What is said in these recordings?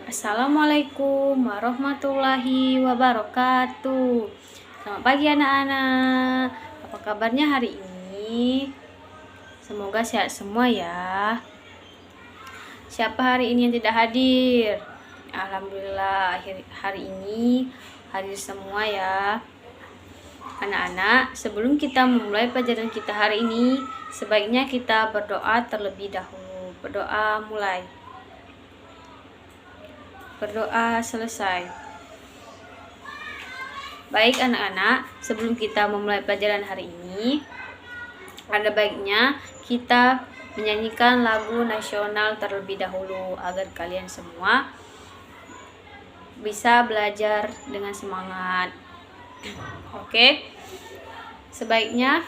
Assalamualaikum warahmatullahi wabarakatuh. Selamat pagi anak-anak. Apa kabarnya hari ini? Semoga sehat semua ya. Siapa hari ini yang tidak hadir? Alhamdulillah hari ini hadir semua ya. Anak-anak, sebelum kita memulai pelajaran kita hari ini, sebaiknya kita berdoa terlebih dahulu. Berdoa mulai. Berdoa selesai. Baik anak-anak, sebelum kita memulai pelajaran hari ini, ada baiknya kita menyanyikan lagu nasional terlebih dahulu agar kalian semua bisa belajar dengan semangat. Oke. Sebaiknya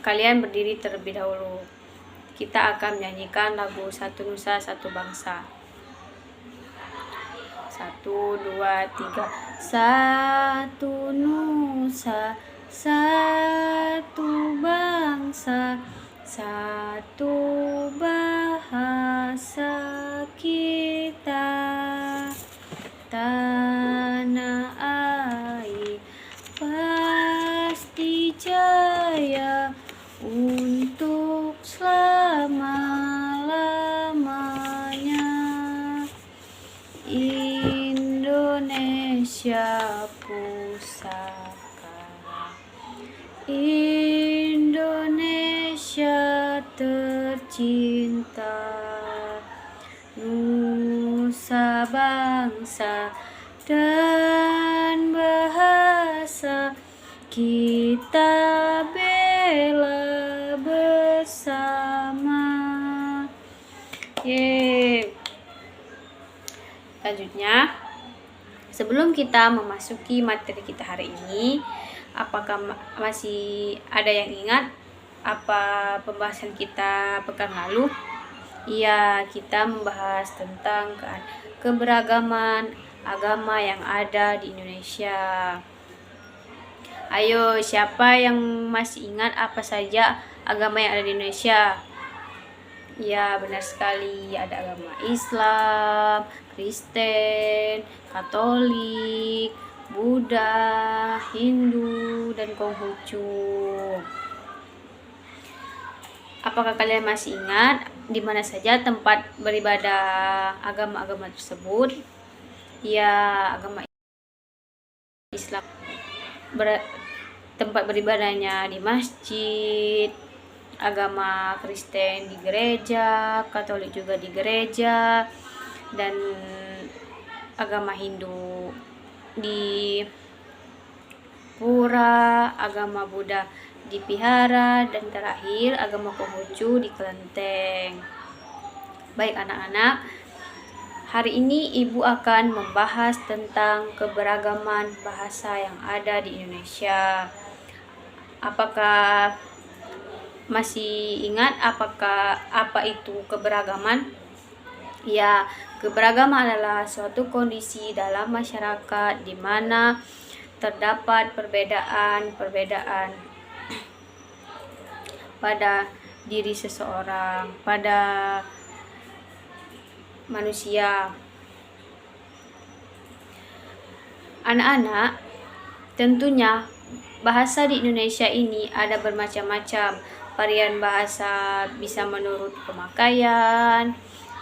kalian berdiri terlebih dahulu. Kita akan menyanyikan lagu Satu Nusa Satu Bangsa. 1, 2, 3. Satu nusa, satu bangsa, satu bahasa kita. Tanah air pasti jaya untuk selama-lamanya. Indonesia pusaka, Indonesia tercinta, nusa bangsa dan bahasa kita bela bersama. Selanjutnya, sebelum kita memasuki materi kita hari ini, apakah masih ada yang ingat apa pembahasan kita pekan lalu? Iya, kita membahas tentang keberagaman agama yang ada di Indonesia. Ayo, siapa yang masih ingat apa saja agama yang ada di Indonesia? Ya, benar sekali. Ada agama Islam, Kristen, Katolik, Buddha, Hindu, dan Konghucu. Apakah kalian masih ingat di mana saja tempat beribadah agama-agama tersebut? Ya, agama Islam tempat beribadahnya di masjid, agama Kristen di gereja, Katolik juga di gereja, dan agama Hindu di pura, agama Buddha di vihara, dan terakhir agama Konghucu di kelenteng. Baik anak-anak, hari ini Ibu akan membahas tentang keberagaman bahasa yang ada di Indonesia. Apakah masih ingat apa itu keberagaman? Ya, keberagaman adalah suatu kondisi dalam masyarakat di mana terdapat perbedaan pada diri seseorang, pada manusia. Anak-anak, tentunya bahasa di Indonesia ini ada bermacam-macam. Varian bahasa bisa menurut pemakaian,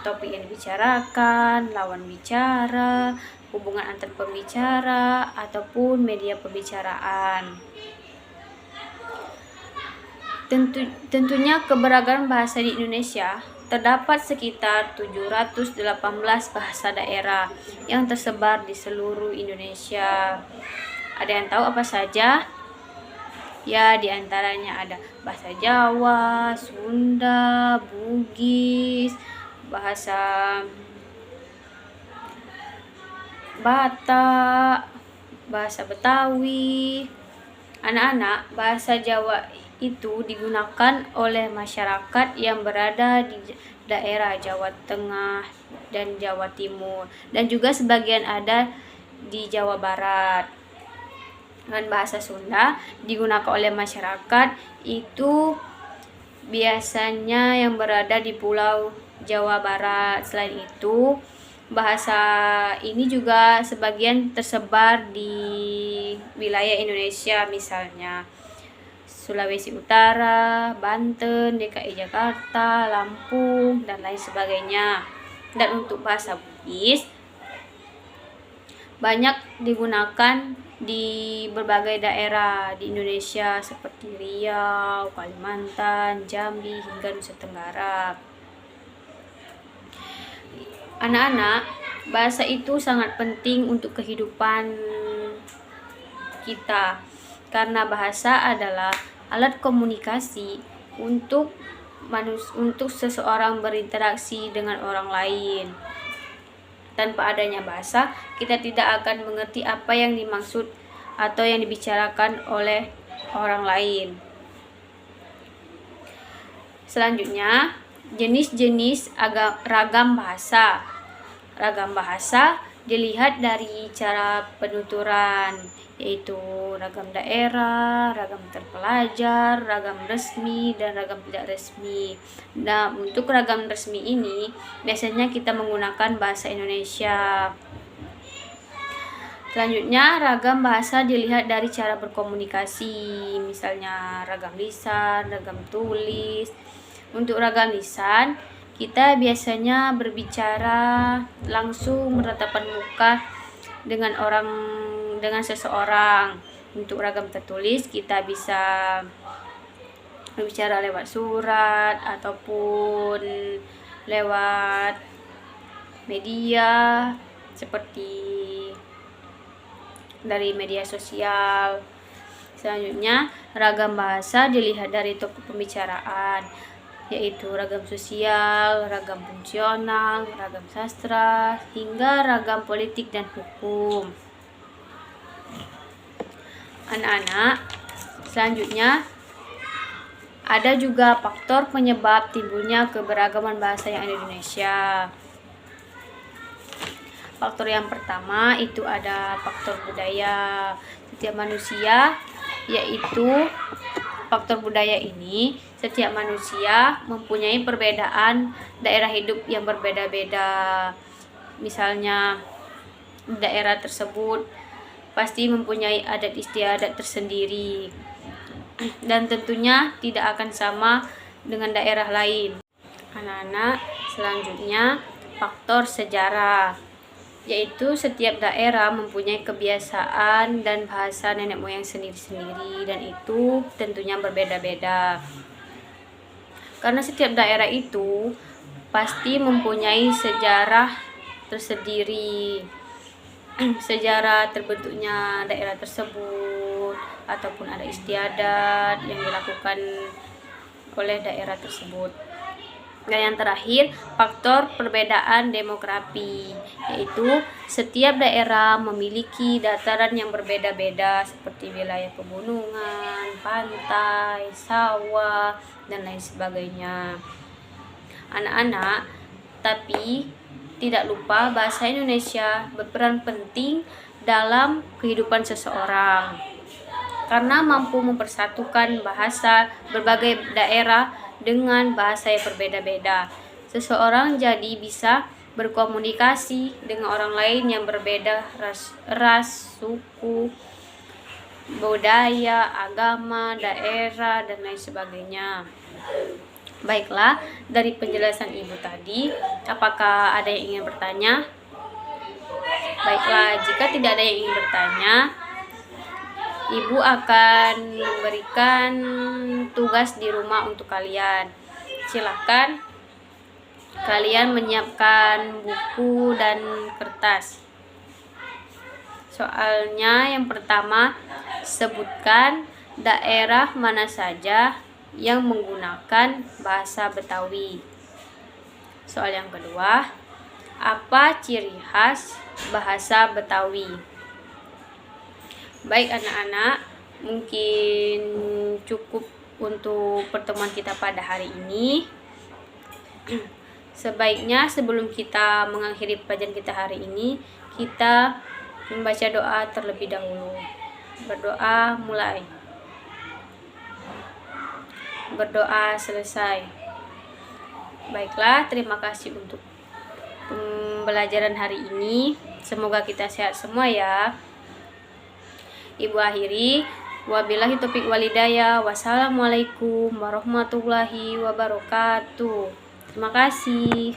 topik yang dibicarakan, lawan bicara, hubungan antar pembicara, ataupun media pembicaraan. Tentunya keberagaman bahasa di Indonesia terdapat sekitar 718 bahasa daerah yang tersebar di seluruh Indonesia. Ada yang tahu apa saja? Ya, diantaranya ada bahasa Jawa, Sunda, Bugis, bahasa Batak, bahasa Betawi. Anak-anak, bahasa Jawa itu digunakan oleh masyarakat yang berada di daerah Jawa Tengah dan Jawa Timur, dan juga sebagian ada di Jawa Barat. Dan bahasa Sunda digunakan oleh masyarakat itu biasanya yang berada di Pulau Jawa Barat. Selain itu, bahasa ini juga sebagian tersebar di wilayah Indonesia, misalnya Sulawesi Utara, Banten, DKI Jakarta, Lampung, dan lain sebagainya. Dan untuk bahasa Bugis banyak digunakan di berbagai daerah di Indonesia seperti Riau, Kalimantan, Jambi, hingga Nusa Tenggara. Anak-anak, bahasa itu sangat penting untuk kehidupan kita, karena bahasa adalah alat komunikasi untuk seseorang berinteraksi dengan orang lain. Tanpa adanya bahasa, kita tidak akan mengerti apa yang dimaksud atau yang dibicarakan oleh orang lain. Selanjutnya, jenis-jenis ragam bahasa. Ragam bahasa dilihat dari cara penuturan, yaitu ragam daerah, ragam terpelajar, ragam resmi, dan ragam tidak resmi. Nah, untuk ragam resmi ini biasanya kita menggunakan bahasa Indonesia. Selanjutnya, ragam bahasa dilihat dari cara berkomunikasi, misalnya ragam lisan, ragam tulis. Untuk ragam lisan, kita biasanya berbicara langsung bertatapan muka dengan seseorang. Untuk ragam tertulis, kita bisa berbicara lewat surat ataupun lewat media seperti dari media sosial. Selanjutnya, ragam bahasa dilihat dari topik pembicaraan, yaitu ragam sosial, ragam fungsional, ragam sastra, hingga ragam politik dan hukum. Anak-anak, selanjutnya ada juga faktor penyebab timbulnya keberagaman bahasa yang ada di Indonesia. Faktor yang pertama itu ada faktor budaya. Setiap manusia, yaitu faktor budaya ini, setiap manusia mempunyai perbedaan daerah hidup yang berbeda-beda. Misalnya, daerah tersebut pasti mempunyai adat istiadat tersendiri, dan tentunya tidak akan sama dengan daerah lain. Anak-anak, selanjutnya faktor sejarah, yaitu setiap daerah mempunyai kebiasaan dan bahasa nenek moyang sendiri-sendiri, dan itu tentunya berbeda-beda. Karena setiap daerah itu pasti mempunyai sejarah tersendiri, sejarah terbentuknya daerah tersebut, ataupun ada istiadat yang dilakukan oleh daerah tersebut. Dan yang terakhir, faktor perbedaan demografi, yaitu setiap daerah memiliki dataran yang berbeda-beda seperti wilayah pegunungan, pantai, sawah, dan lain sebagainya. Anak-anak, tapi tidak lupa bahasa Indonesia berperan penting dalam kehidupan seseorang, karena mampu mempersatukan bahasa berbagai daerah dengan bahasa yang berbeda-beda. Seseorang jadi bisa berkomunikasi dengan orang lain yang berbeda ras, suku, budaya, agama, daerah, dan lain sebagainya. Baiklah, dari penjelasan Ibu tadi, apakah ada yang ingin bertanya? Baiklah, jika tidak ada yang ingin bertanya, Ibu akan memberikan tugas di rumah untuk kalian. Silakan kalian menyiapkan buku dan kertas. Soalnya yang pertama, sebutkan daerah mana saja yang menggunakan bahasa Betawi. Soal yang kedua, apa ciri khas bahasa Betawi? Baik anak-anak, mungkin cukup untuk pertemuan kita pada hari ini. Sebaiknya sebelum kita mengakhiri pelajaran kita hari ini, kita membaca doa terlebih dahulu. Berdoa mulai. Berdoa selesai. Baiklah, terima kasih untuk pembelajaran hari ini. Semoga kita sehat semua ya. Ibu akhiri, wabillahi taufiq walhidayah. Wassalamualaikum warahmatullahi wabarakatuh. Terima kasih.